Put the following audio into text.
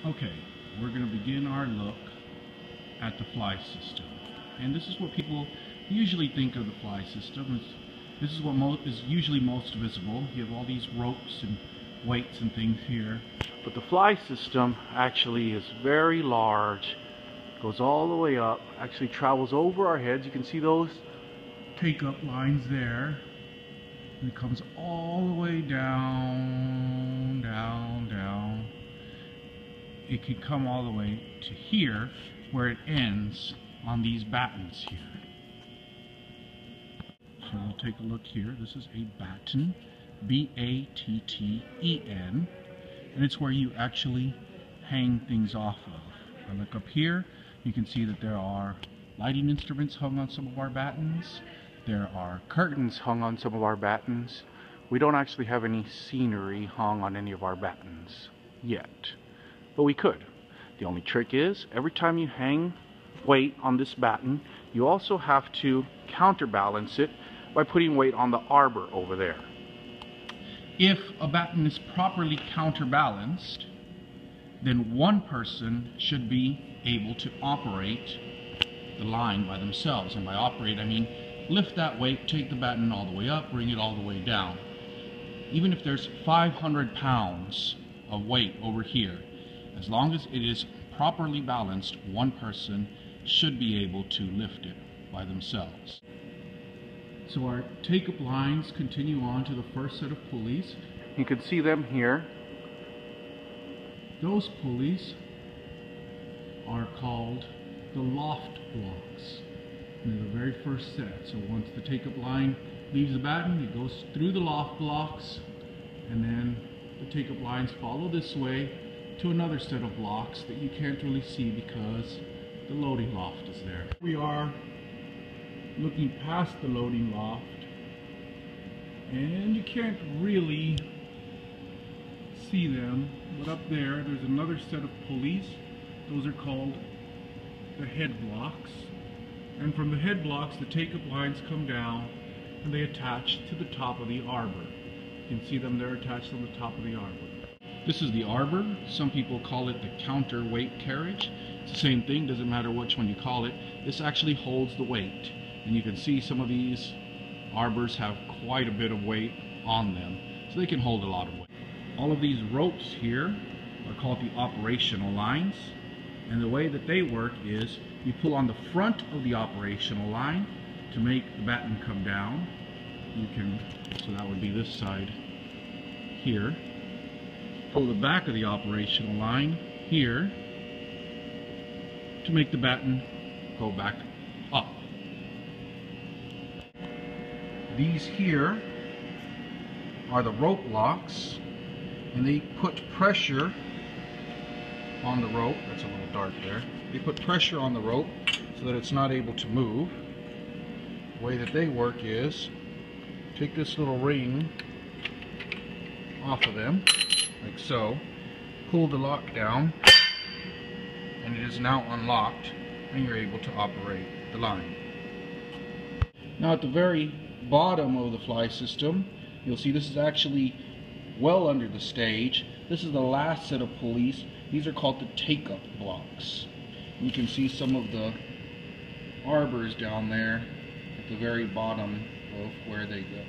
Okay, we're going to begin our look at the fly system. And this is what people usually think of the fly system. This is what is usually most visible. You have all these ropes and weights and things here. But the fly system actually is very large. Goes all the way up, actually travels over our heads. You can see those take-up lines there. And it comes all the way down, down, down. It can come all the way to here, where it ends on these battens here. So we'll take a look here. This is a batten, B-A-T-T-E-N, and it's where you actually hang things off of. I look up here, you can see that there are lighting instruments hung on some of our battens. There are curtains hung on some of our battens. We don't actually have any scenery hung on any of our battens yet, but we could. The only trick is, every time you hang weight on this batten, you also have to counterbalance it by putting weight on the arbor over there. If a batten is properly counterbalanced, then one person should be able to operate the line by themselves. And by operate, I mean lift that weight, take the batten all the way up, bring it all the way down. Even if there's 500 pounds of weight over here, as long as it is properly balanced, one person should be able to lift it by themselves. So our take-up lines continue on to the first set of pulleys. You can see them here. Those pulleys are called the loft blocks. And they're the very first set. So once the take-up line leaves the batten, it goes through the loft blocks, and then the take-up lines follow this way to another set of blocks that you can't really see because the loading loft is there. We are looking past the loading loft, and you can't really see them, but up there there's another set of pulleys. Those are called the head blocks, and from the head blocks the take-up lines come down and they attach to the top of the arbor. You can see them there attached on the top of the arbor. This is the arbor. Some people call it the counterweight carriage. It's the same thing, doesn't matter which one you call it. This actually holds the weight. And you can see some of these arbors have quite a bit of weight on them, so they can hold a lot of weight. All of these ropes here are called the operational lines. And the way that they work is you pull on the front of the operational line to make the batten come down. You can, so that would be this side here. Pull the back of the operational line here to make the batten go back up. These here are the rope locks, and they put pressure on the rope. That's a little dark there. They put pressure on the rope so that it's not able to move. The way that they work is take this little ring off of them, like so, pull the lock down, and it is now unlocked, and you're able to operate the line. Now at the very bottom of the fly system, you'll see this is actually well under the stage. This is the last set of pulleys. These are called the take-up blocks. You can see some of the arbors down there at the very bottom of where they go.